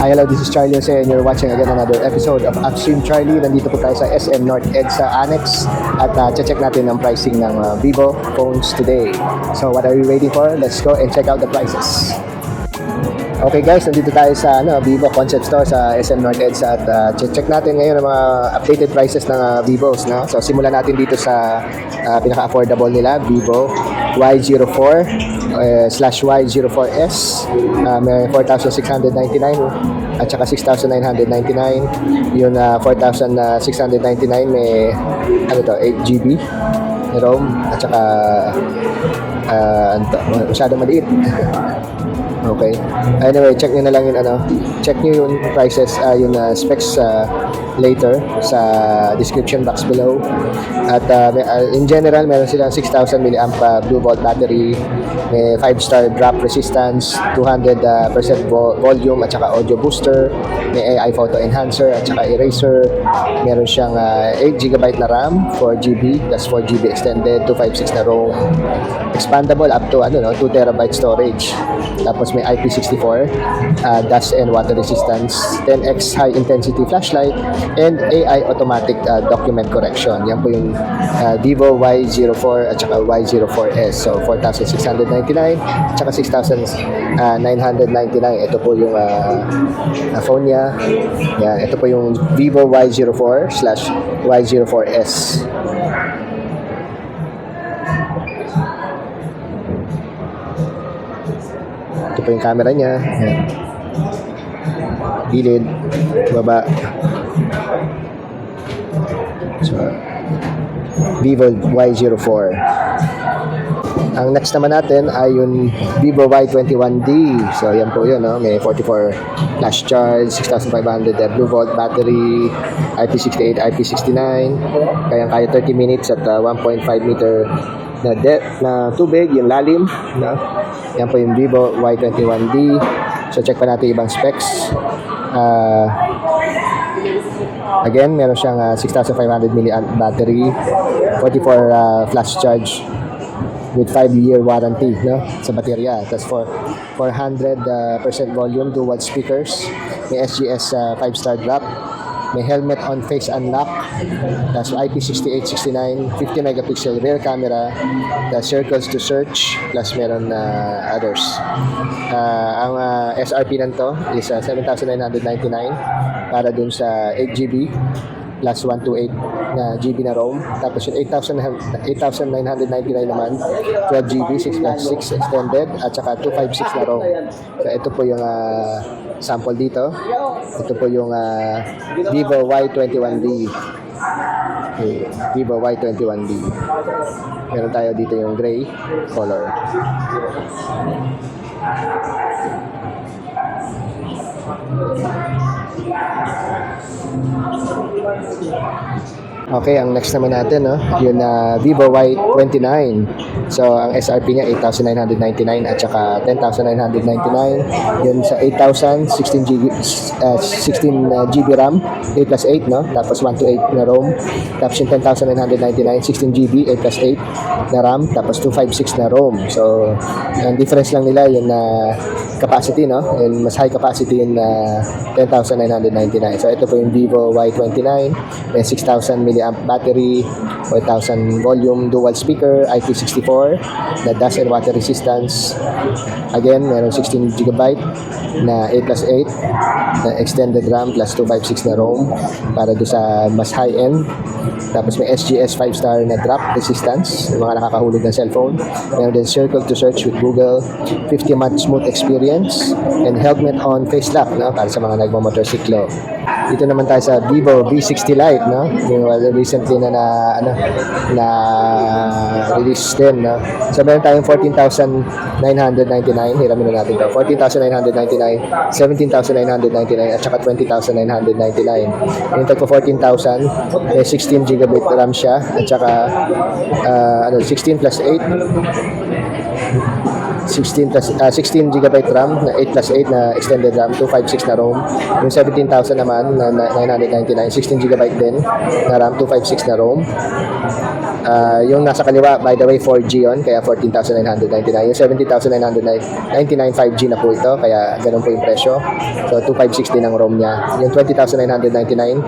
Hi, hello, this is Charlie Jose and you're watching again another episode of Upstream Charlie. Nandito po tayo sa SM North EDSA Annex at check natin ang pricing ng Vivo phones today. So what are we waiting for? Let's go and check out the prices. Okay guys, nandito tayo sa Vivo Concept Store sa SM North EDSA at check natin ngayon ang mga updated prices ng Vivos. No? So simulan natin dito sa pinaka-affordable nila, Vivo Y04/Y04S. May 4,699 at saka 6,999. Yung 4,699 may 8GB ROM at saka masyadong maliit. Okay. Anyway, check nyo na lang yung check nyo yung prices, yung specs later sa description box below. At in general, meron silang 6,000 mAh Blue Volt battery, may 5-star drop resistance, 200% volume at saka audio booster, may AI photo enhancer at saka eraser. Meron siyang 8GB na RAM, 4GB plus 4GB extended, 256 na ROM, expandable up to 2TB storage. Tapos may IP64, dust and water resistance, 10x high intensity flashlight, and AI automatic document correction. Yan po yung Vivo Y04 at saka Y04S. So 4,699 at saka 6,999. Ito po yung phone niya. Yan, ito po yung Vivo Y04/Y04S. Ito po yung camera niya. Ayan. Gilid, baba. So, Vivo Y04. Ang next naman natin ay yung Vivo Y21D. So, yan po yun. May 44 flash charge, 6,500 Blue Volt battery, IP68, IP69. Kaya 30 minutes at 1.5 meter na depth na tubig, yung lalim. Yan po yung Vivo Y21D. So, check pa natin ibang specs. Again, meron siyang 6,500 mAh battery, 44 flash charge with 5-year warranty sa baterya. Tapos for 400% volume, dual speakers, may SGS 5-star drop, may helmet on face unlock, tapos IP68, 69, 50 megapixel rear camera, the circles to search, plus meron others. Ang SRP nanto is 7,999 para dun sa 8GB plus 128 na GB na ROM. Tapos yung 8,999 naman, 12GB, 6+6 extended, at saka 256 na ROM. So ito po yung sample dito. Ito po yung Vivo Y21D. Okay, Vivo Y21D. Meron tayo dito yung gray color. Okay, ang next naman natin, yung Vivo Y29. So, ang SRP niya 8,999 at saka 10,999. Yun sa 8,000, 16GB RAM, 8+8, Tapos 128 na ROM. Tapos yung 10,999, 16GB, 8+8 na RAM. Tapos 256 na ROM. So, ang difference lang nila yung capacity, yung mas high capacity yung 10,999. So, ito po yung Vivo Y29. May 6,000 mAh battery, 4,000 volume, dual speaker, IP64 na dust and water resistance. Again, meron 16GB na 8+8 na extended RAM plus 256 na ROM para do sa mas high-end. Tapos may SGS 5-star na drop resistance, yung mga nakakahulog ng cellphone. Meron din circle to search with Google, 50-month smooth experience, and helmet on face lock, para sa mga nagmamotorsiklo. Dito naman tayo sa Vivo V60 Lite, yung recently na release din, So meron tayong 14,999. Hiramin na natin to. 14,999, 17,999 at saka 20,999. Yung tagpo 14,000, may 16GB RAM siya at saka 16+8 16 gigabyte RAM na 8 plus 8 na extended RAM, 256 na ROM. Yung 17,000 naman na 999, 16 gigabyte din na RAM, 256 na ROM. Yung nasa kaliwa, by the way, 4G yun, kaya 14,999. Yung 17,999, 5G na po ito, kaya ganun po yung presyo. So, 256 din ang ROM niya. Yung 20,999,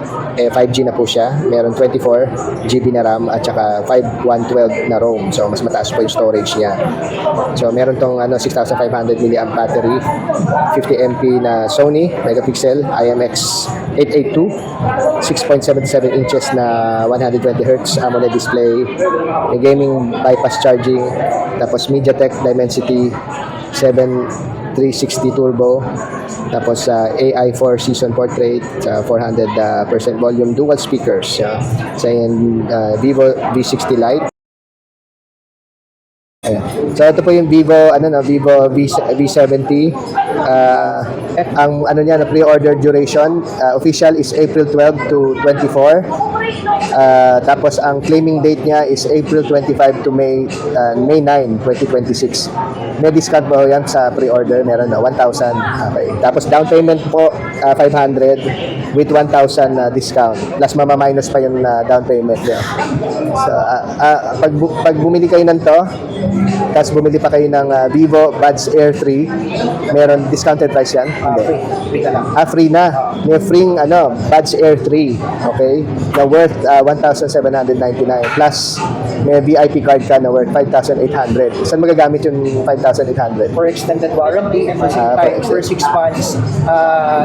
5G na po siya. Meron 24 GB na RAM at saka 5112 na ROM. So, mas mataas po yung storage niya. So, meron tong 6,500 mAh battery, 50 MP na Sony megapixel, IMX882, 6.77 inches na 120 Hz AMOLED display, may gaming bypass charging, tapos MediaTek Dimensity 7360 Turbo, tapos AI 4 Season Portrait, 400% volume, dual speakers, sa Vivo V60 Lite. Ayan. So ito po yung Vivo V70. Ang niya na pre-order duration official is April 12 to 24. Tapos ang claiming date niya is April 25 to May 9, 2026. May discount po yan sa pre-order, meron na 1,000. Okay. Tapos down payment po 500 with 1,000 discount. Plus mama-minus pa yung down payment niya. So pag bumili kayo ng to, tapos bumili pa kayo ng Vivo Buds Air 3, meron discounted price yan? Hindi. Free na. May free Buds Air 3, okay? Na worth 1,799 plus may VIP card ka na worth 5,800. Saan magagamit yung 5,800? For extended warranty and for time for 6 months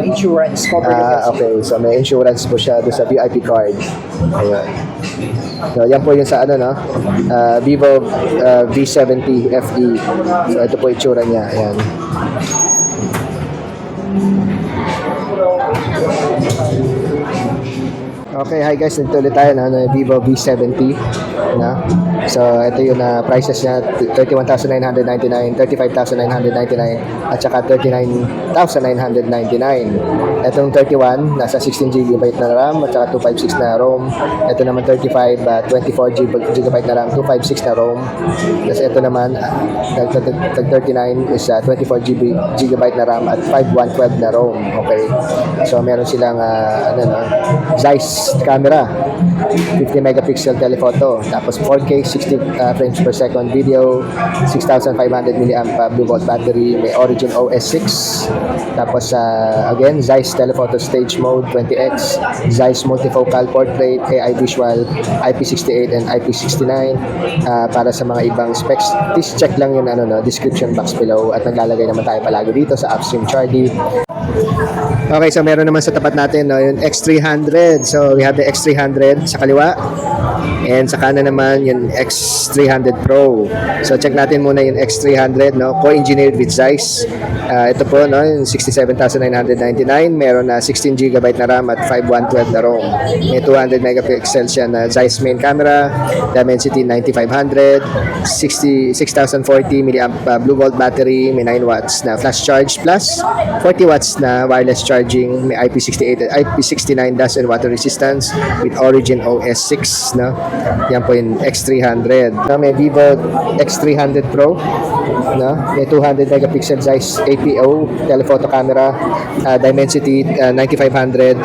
insurance covered. Okay, so may insurance po siya doon sa VIP card. Ayan. So, yan po yung sa Vivo V70 FE. So, ito po yung itsura niya. Ayan. Okay, hi guys, nito ulit tayo na Vivo V70 na. So ito yung prices niya, 31,999, 35,999 at saka 39,999. Itong 31 nasa 16 GB na RAM at saka 256 na ROM. Ito naman 35 24 GB na RAM, 256 na ROM. Tapos ito naman tag 39 is 24 GB na RAM at 5112 na ROM. Okay. So meron silang Zeiss camera, 50 megapixel telephoto, tapos 4K 60 frames per second video, 6,500 mAh blue volt battery, may Origin OS 6, tapos again Zeiss telephoto stage mode 20x, Zeiss multifocal portrait, AI visual, IP68 and IP69. Para sa mga ibang specs, please check lang yung description box below at naglalagay naman tayo palagi dito sa Upstream Charlie. Okay, so meron naman sa tapat natin yung X300. So we have the X300 sa kaliwa and sa kanan naman yung X300 Pro. So check natin muna yung X300, co-engineered with Zeiss. Ito po yung 67,999, meron na 16 GB na RAM at 5112 na ROM. May 200 megapixel siya na Zeiss main camera, Dimensity 9500, 6,040 mAh blue volt battery, may 9 watts na flash charge plus 40 watts na wireless charging, may IP68 at IP69 dust and water resistance with Origin OS 6, Yan po yung X300. May Vivo X300 Pro, may 200 megapixel Zeiss APO telephoto camera, Dimensity 9500,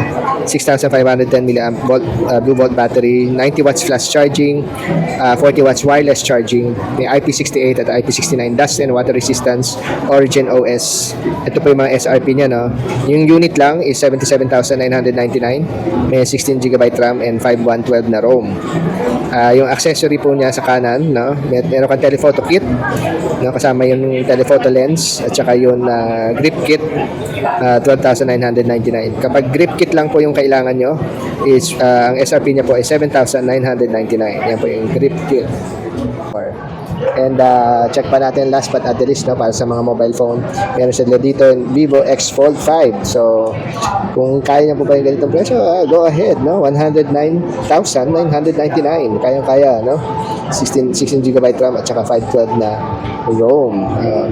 6,510 mAh blue volt battery, 90 watts flash charging, 40 watts wireless charging, may IP68 at IP69 dust and water resistance, Origin OS. Ito po yung mga SRP niya, Yung unit lang is 77,999, may 16 GB RAM and 5112 na ROM. Yung accessory po niya sa kanan, meron kang telephoto kit, kasama yung telephoto lens at saka yung grip kit, 12,999. Kapag grip kit lang po yung kailangan nyo, is ang SRP niya po ay 7,999. Yan po yung grip kit. And check pa natin last but not the least, para sa mga mobile phone, meron sila dito yung Vivo X Fold 5. So kung kaya niya po ba yung ganitong presyo, go ahead, 109,999, kayang-kaya, 16 GB RAM at saka 512 na ROM.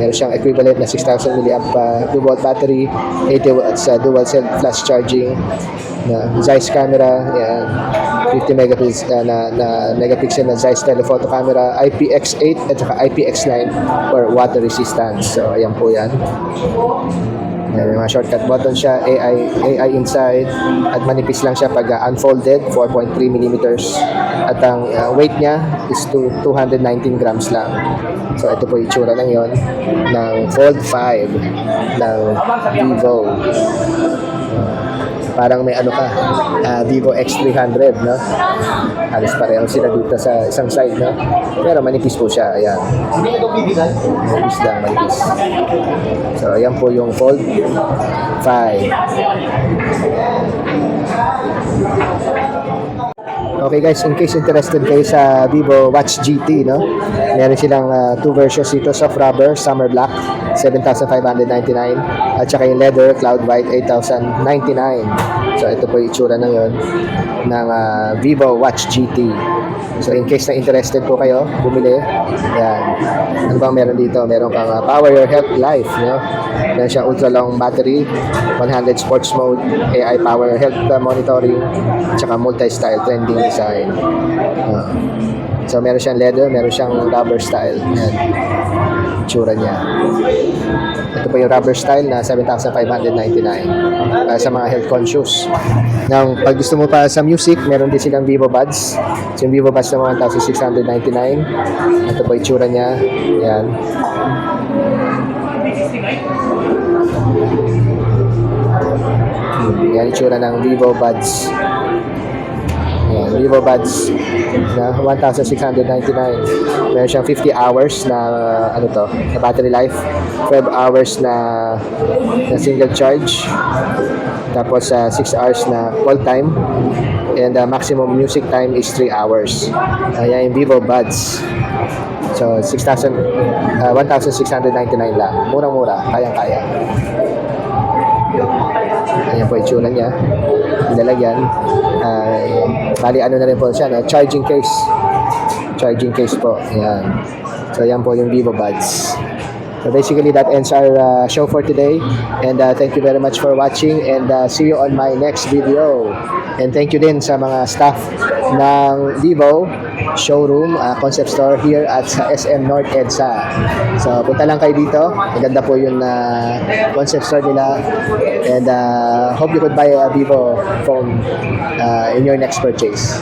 Meron siyang equivalent na 6,000 mAh blue volt battery, 80 watts dual cell flash charging, na Zeiss camera, yan, 50 megapixel na Zeiss telephoto camera, IPX8 at saka IPX9 for water resistance. So ayan po yan. Ayan, yung mga shortcut button siya, AI inside, at manipis lang siya pag unfolded, 4.3 millimeters. At ang weight niya is 219 grams lang. So ito po yung itsura ng yon ng Fold 5 ng Vivo. Parang may ano ka, Vivo X300, no? Halos pareho sila dito sa isang side, no? Pero manipis po siya, ayan. Manipis lang, manipis. So, ayan po yung Fold 5. Okay guys, in case interested kayo sa Vivo Watch GT, no? Meron silang two versions dito, soft rubber, summer black, 7,599, at saka yung leather, cloud white, 8,099. So ito po yung itsura ng yon ng Vivo Watch GT. So in case na interested po kayo, bumili. Yan. Ano bang meron dito? Meron kang Power Your Health Life, no? Meron siyang ultra long battery, 100 sports mode, AI Power Health monitoring, tsaka multi-style trending design. So meron siyang leather, meron siyang rubber style. Yan. Tsura niya. Ito po yung rubber style na 7,599 sa mga health conscious. Now, pag gusto mo pa sa music, meron din silang Vivo Buds. So, yung Vivo Buds na 1,699. Ito po yung tsura niya. Yan. Yan yung tsura ng Vivo Buds. Yan, Vivo Buds na 1,699. Meron siyang 50 hours na na battery life, 12 hours na single charge, tapos 6 hours na call time, and maximum music time is 3 hours. Yan yung Vivo Buds. So 1,699 lang. Murang-mura, kayang-kaya. Ayan po yung tsura niya. Nilalagyan. Bali ano na rin po siya, no? Charging case. Charging case po. Ayan. So ayan po yung Vivo Buds. So basically that ends our show for today. And thank you very much for watching. And see you on my next video. And thank you din sa mga staff ng Vivo showroom, concept store here at sa SM North EDSA. So punta lang kayo dito. Maganda po yung concept store nila. And hope you could buy a Vivo phone in your next purchase.